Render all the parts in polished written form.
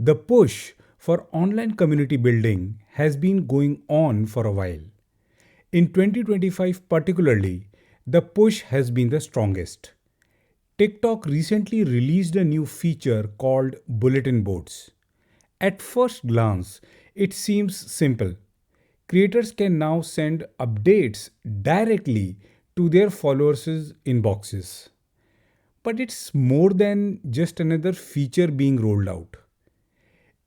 The push for online community building has been going on for a while. In 2025, particularly, the push has been the strongest. TikTok recently released a new feature called Bulletin Boards. At first glance, it seems simple. Creators can now send updates directly to their followers' inboxes. But it's more than just another feature being rolled out.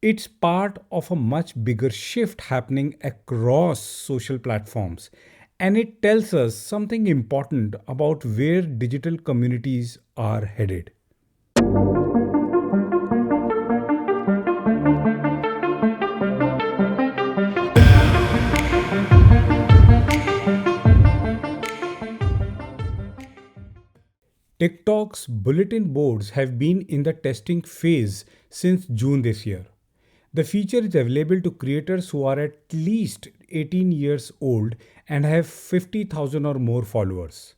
It's part of a much bigger shift happening across social platforms. And it tells us something important about where digital communities are headed. TikTok's bulletin boards have been in the testing phase since June this year. The feature is available to creators who are at least 18 years old and have 50,000 or more followers.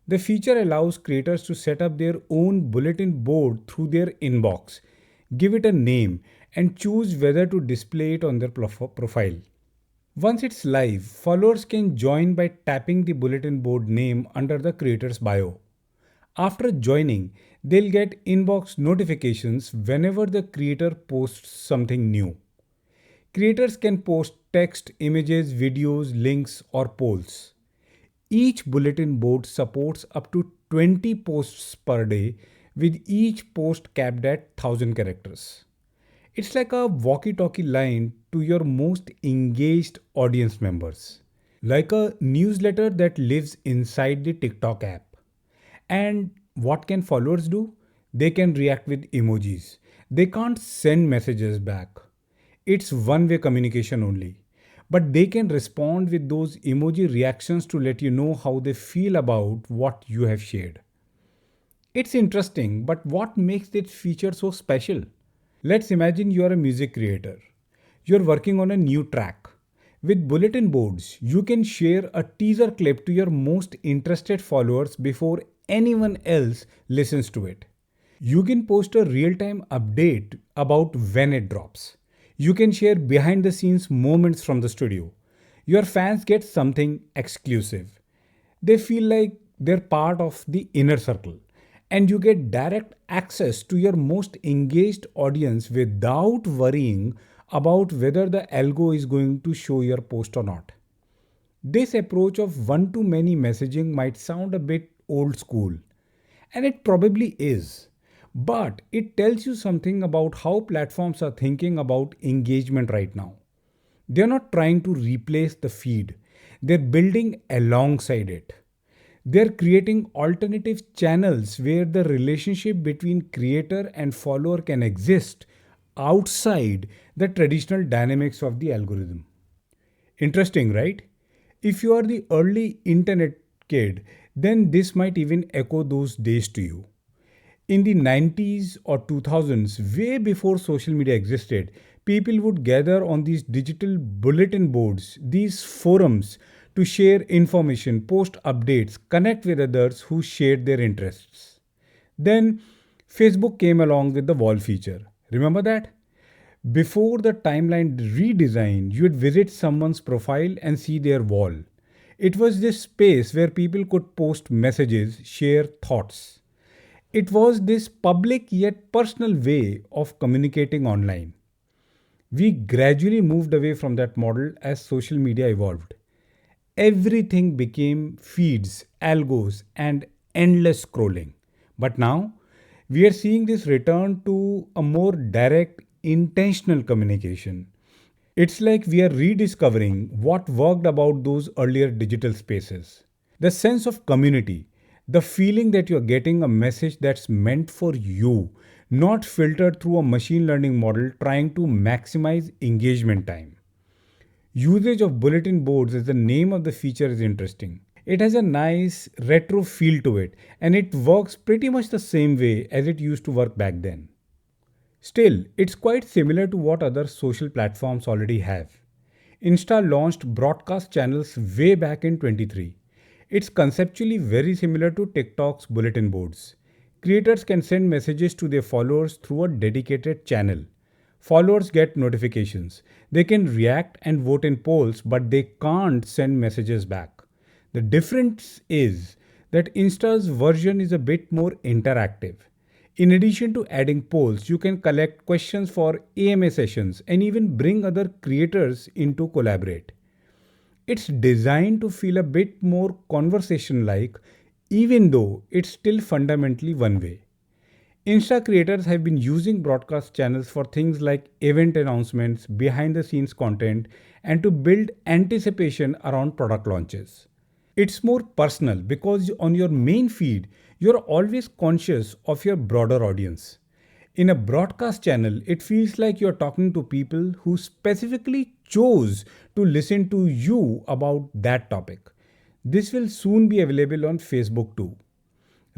The feature allows creators to set up their own bulletin board through their inbox, give it a name, and choose whether to display it on their profile. Once it's live, followers can join by tapping the bulletin board name under the creator's bio. After joining, they'll get inbox notifications whenever the creator posts something new. Creators can post text, images, videos, links, or polls. Each bulletin board supports up to 20 posts per day, with each post capped at 1000 characters. It's like a walkie talkie line to your most engaged audience members, like a newsletter that lives inside the TikTok app. And what can followers do? They can react with emojis. They can't send messages back. It's one way communication only. But they can respond with those emoji reactions to let you know how they feel about what you have shared. It's interesting, but what makes this feature so special? Let's imagine you are a music creator. You're working on a new track. With bulletin boards, you can share a teaser clip to your most interested followers before anyone else listens to it. You can post a real time update about when it drops. You can share behind the scenes moments from the studio. Your fans get something exclusive. They feel like they're part of the inner circle. And you get direct access to your most engaged audience without worrying about whether the algo is going to show your post or not. This approach of one to many messaging might sound a bit old school, and it probably is. But it tells you something about how platforms are thinking about engagement right now. They're not trying to replace the feed, they're building alongside it. They're creating alternative channels where the relationship between creator and follower can exist outside the traditional dynamics of the algorithm. Interesting, right? If you are the early internet kid, then this might even echo those days to you. In the 90s or 2000s, way before social media existed, people would gather on these digital bulletin boards, these forums, to share information, post updates, connect with others who shared their interests. Then Facebook came along with the wall feature. Remember that? Before the timeline redesign, you'd visit someone's profile and see their wall. It was this space where people could post messages, share thoughts. It was this public yet personal way of communicating online. We gradually moved away from that model as social media evolved. Everything became feeds, algos, and endless scrolling. But now, we are seeing this return to a more direct, intentional communication. It's like we are rediscovering what worked about those earlier digital spaces. The sense of community, the feeling that you're getting a message that's meant for you, not filtered through a machine learning model trying to maximize engagement time. Usage of bulletin boards as the name of the feature is interesting. It has a nice retro feel to it, and it works pretty much the same way as it used to work back then. Still, it's quite similar to what other social platforms already have. Insta launched broadcast channels way back in 23. It's conceptually very similar to TikTok's bulletin boards. Creators can send messages to their followers through a dedicated channel. Followers get notifications. They can react and vote in polls, but they can't send messages back. The difference is that Insta's version is a bit more interactive. In addition to adding polls, you can collect questions for AMA sessions and even bring other creators in to collaborate. It's designed to feel a bit more conversation like, even though it's still fundamentally one way. Insta creators have been using broadcast channels for things like event announcements, behind the scenes content, and to build anticipation around product launches. It's more personal because on your main feed, you're always conscious of your broader audience. In a broadcast channel, it feels like you're talking to people who specifically chose to listen to you about that topic. This will soon be available on Facebook too.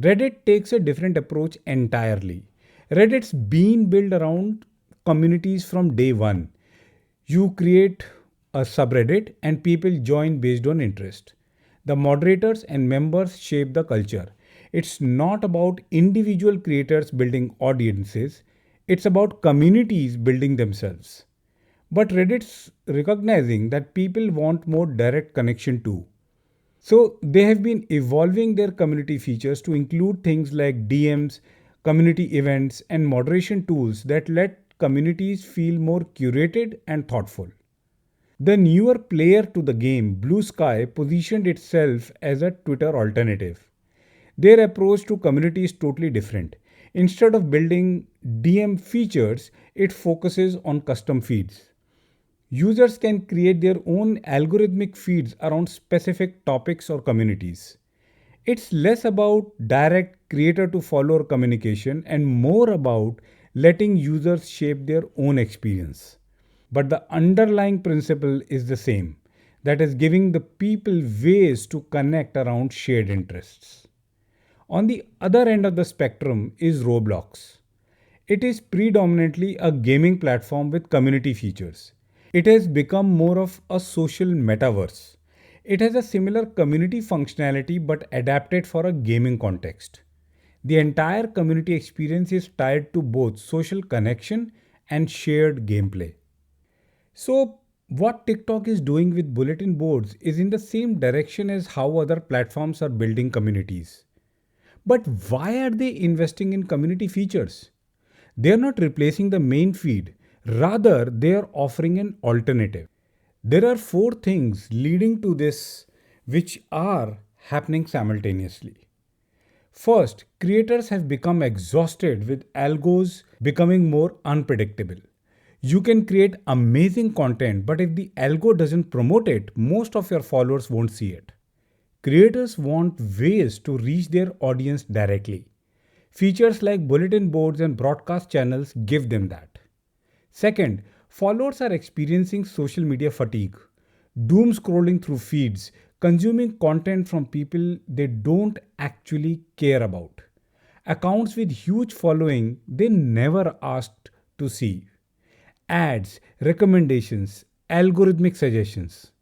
Reddit takes a different approach entirely. Reddit's been built around communities from day one. You create a subreddit and people join based on interest. The moderators and members shape the culture. It's not about individual creators building audiences, it's about communities building themselves. But Reddit's recognizing that people want more direct connection too. So they have been evolving their community features to include things like DMs, community events, and moderation tools that let communities feel more curated and thoughtful. The newer player to the game, Blue Sky, positioned itself as a Twitter alternative. Their approach to community is totally different. Instead of building DM features, it focuses on custom feeds. Users can create their own algorithmic feeds around specific topics or communities. It's less about direct creator to follower communication and more about letting users shape their own experience. But the underlying principle is the same, that is, giving the people ways to connect around shared interests. On the other end of the spectrum is Roblox. It is predominantly a gaming platform with community features. It has become more of a social metaverse. It has a similar community functionality but adapted for a gaming context. The entire community experience is tied to both social connection and shared gameplay. So, what TikTok is doing with bulletin boards is in the same direction as how other platforms are building communities. But why are they investing in community features? They are not replacing the main feed, rather, they are offering an alternative. There are four things leading to this which are happening simultaneously. First, creators have become exhausted with algos becoming more unpredictable. You can create amazing content, but if the algo doesn't promote it, most of your followers won't see it. Creators want ways to reach their audience directly. Features like bulletin boards and broadcast channels give them that. Second, followers are experiencing social media fatigue, doom scrolling through feeds, consuming content from people they don't actually care about. Accounts with huge following they never asked to see. Ads, recommendations, algorithmic suggestions.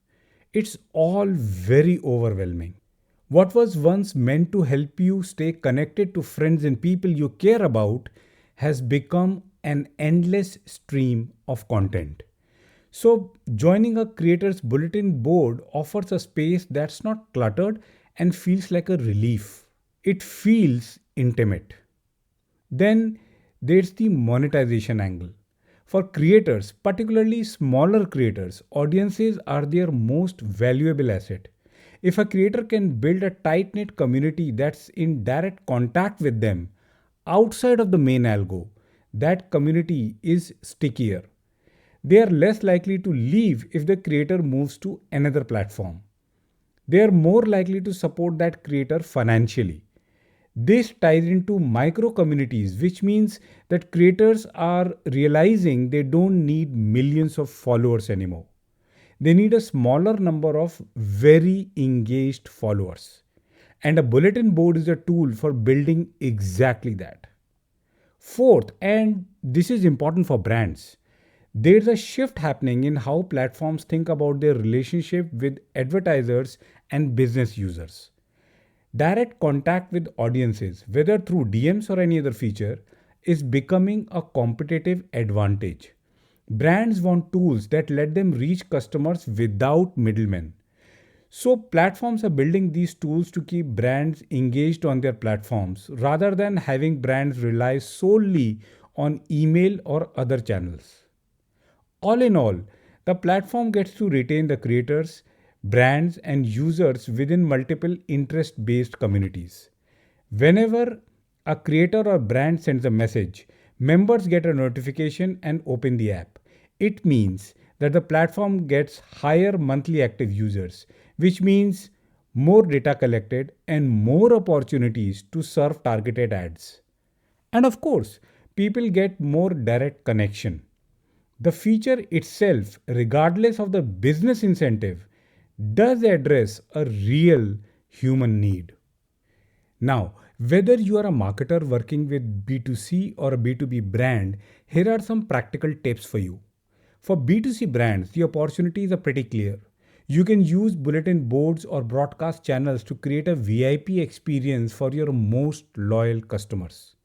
It's all very overwhelming. What was once meant to help you stay connected to friends and people you care about has become an endless stream of content. So, joining a creator's bulletin board offers a space that's not cluttered and feels like a relief. It feels intimate. Then there's the monetization angle. For creators, particularly smaller creators, audiences are their most valuable asset. If a creator can build a tight knit community that's in direct contact with them outside of the main algo, that community is stickier. They are less likely to leave if the creator moves to another platform. They are more likely to support that creator financially. This ties into micro communities, which means that creators are realizing they don't need millions of followers anymore. They need a smaller number of very engaged followers. And a bulletin board is a tool for building exactly that. Fourth, and this is important for brands, there's a shift happening in how platforms think about their relationship with advertisers and business users. Direct contact with audiences, whether through DMs or any other feature, is becoming a competitive advantage. Brands want tools that let them reach customers without middlemen. So, platforms are building these tools to keep brands engaged on their platforms rather than having brands rely solely on email or other channels. All in all, the platform gets to retain the creators, brands, and users within multiple interest based communities. Whenever a creator or brand sends a message, members get a notification and open the app. It means that the platform gets higher monthly active users, which means more data collected and more opportunities to serve targeted ads. And of course, people get more direct connection. The feature itself, regardless of the business incentive, does address a real human need. Now, whether you are a marketer working with B2C or a B2B brand, here are some practical tips for you. For B2C brands, the opportunities are pretty clear. You can use bulletin boards or broadcast channels to create a VIP experience for your most loyal customers.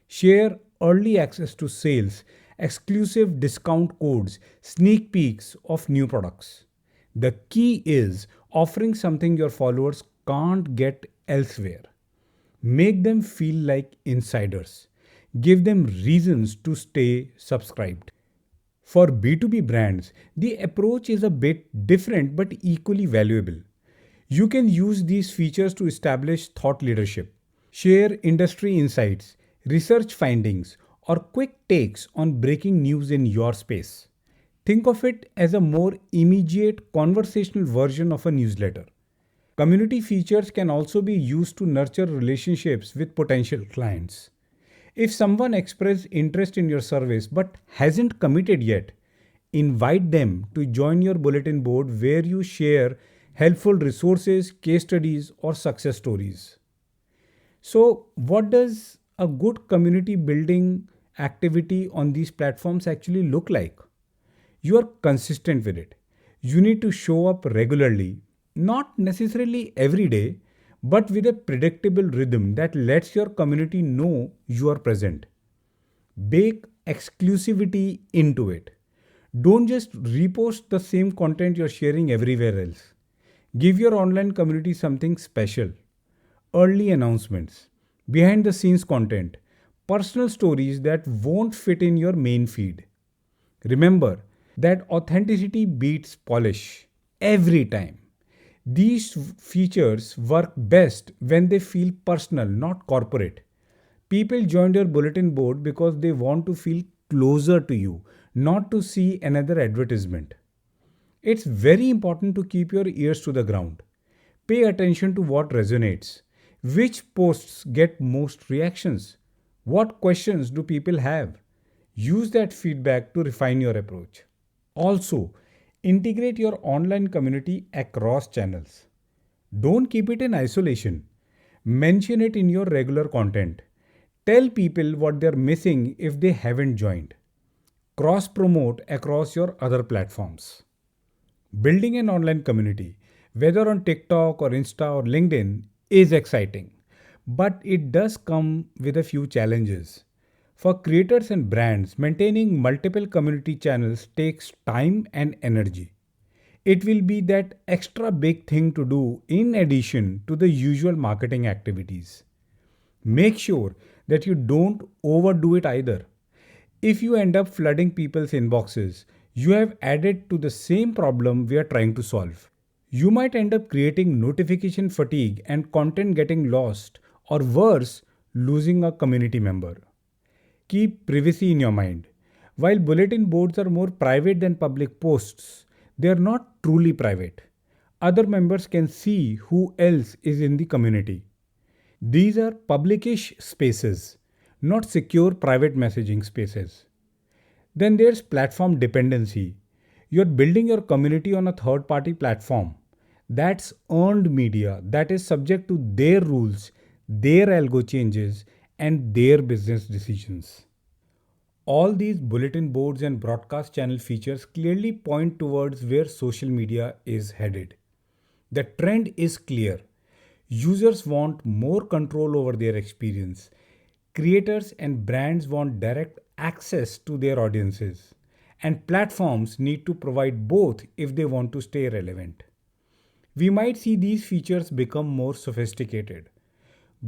Share early access to sales, exclusive discount codes, sneak peeks of new products. The key is offering something your followers can't get elsewhere. Make them feel like insiders. Give them reasons to stay subscribed. For B2B brands, the approach is a bit different but equally valuable. You can use these features to establish thought leadership, share industry insights, research findings, or quick takes on breaking news in your space. Think of it as a more immediate conversational version of a newsletter. Community features can also be used to nurture relationships with potential clients. If someone expressed interest in your service but hasn't committed yet, invite them to join your bulletin board where you share helpful resources, case studies, or success stories. So, what does a good community building activity on these platforms actually look like? You are consistent with it. You need to show up regularly, not necessarily every day, but with a predictable rhythm that lets your community know you are present. Bake exclusivity into it. Don't just repost the same content you're sharing everywhere else. Give your online community something special. Early announcements, behind the scenes content, personal stories that won't fit in your main feed. Remember that authenticity beats polish every time. These features work best when they feel personal, not corporate. People join your bulletin board because they want to feel closer to you, not to see another advertisement. It's very important to keep your ears to the ground. Pay attention to what resonates. Which posts get most reactions? What questions do people have? Use that feedback to refine your approach. Also, integrate your online community across channels. Don't keep it in isolation. Mention it in your regular content. Tell people what they're missing if they haven't joined. Cross promote across your other platforms. Building an online community, whether on TikTok or Insta or LinkedIn, is exciting. But it does come with a few challenges. For creators and brands, maintaining multiple community channels takes time and energy. It will be that extra big thing to do in addition to the usual marketing activities. Make sure that you don't overdo it either. If you end up flooding people's inboxes, you have added to the same problem we are trying to solve. You might end up creating notification fatigue and content getting lost, or worse, losing a community member. Keep privacy in your mind. While bulletin boards are more private than public posts, they are not truly private. Other members can see who else is in the community. These are publicish spaces, not secure private messaging spaces. Then there's platform dependency. You're building your community on a third party platform. That's earned media that is subject to their rules, their algo changes, and their business decisions. All these bulletin boards and broadcast channel features clearly point towards where social media is headed. The trend is clear. Users want more control over their experience. Creators and brands want direct access to their audiences. and platforms need to provide both if they want to stay relevant. We might see these features become more sophisticated.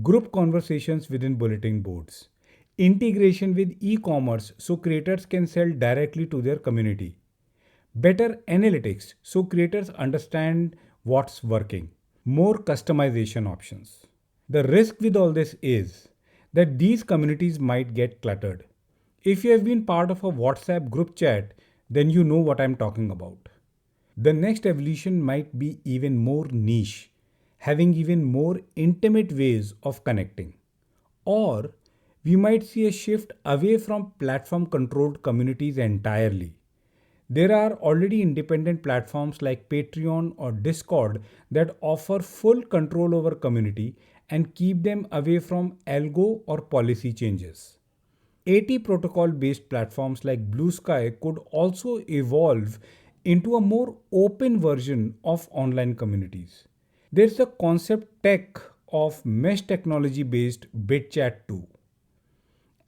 Group conversations within bulletin boards, integration with e commerce so creators can sell directly to their community, better analytics so creators understand what's working, more customization options. The risk with all this is that these communities might get cluttered. If you have been part of a WhatsApp group chat, then you know what I'm talking about. The next evolution might be even more niche, having even more intimate ways of connecting. Or we might see a shift away from platform controlled communities entirely. There are already independent platforms like Patreon or Discord that offer full control over community and keep them away from algo or policy changes. AT protocol based platforms like Blue Sky could also evolve into a more open version of online communities. There's the concept tech of mesh technology based BitChat too.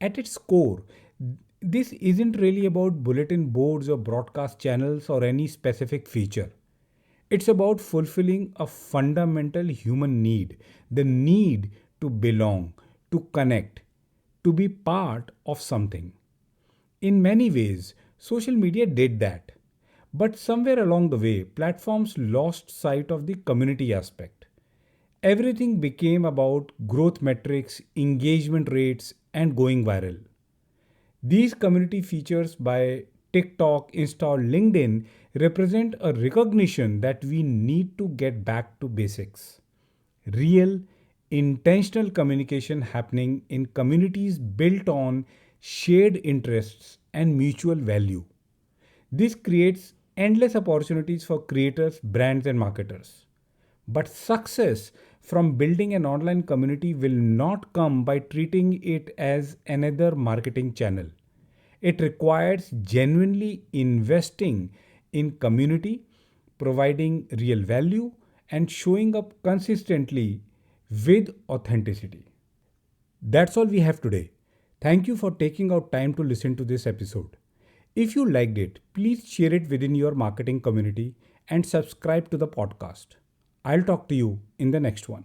At its core, this isn't really about bulletin boards or broadcast channels or any specific feature. It's about fulfilling a fundamental human need, the need to belong, to connect, to be part of something. In many ways, social media did that. But somewhere along the way, platforms lost sight of the community aspect. Everything became about growth metrics, engagement rates, and going viral. These community features by TikTok, Insta, or LinkedIn represent a recognition that we need to get back to basics. Real, intentional communication happening in communities built on shared interests and mutual value. This creates endless opportunities for creators, brands, and marketers. But success from building an online community will not come by treating it as another marketing channel. It requires genuinely investing in community, providing real value, and showing up consistently with authenticity. That's all we have today. Thank you for taking out time to listen to this episode. If you liked it, please share it within your marketing community and subscribe to the podcast. I'll talk to you in the next one.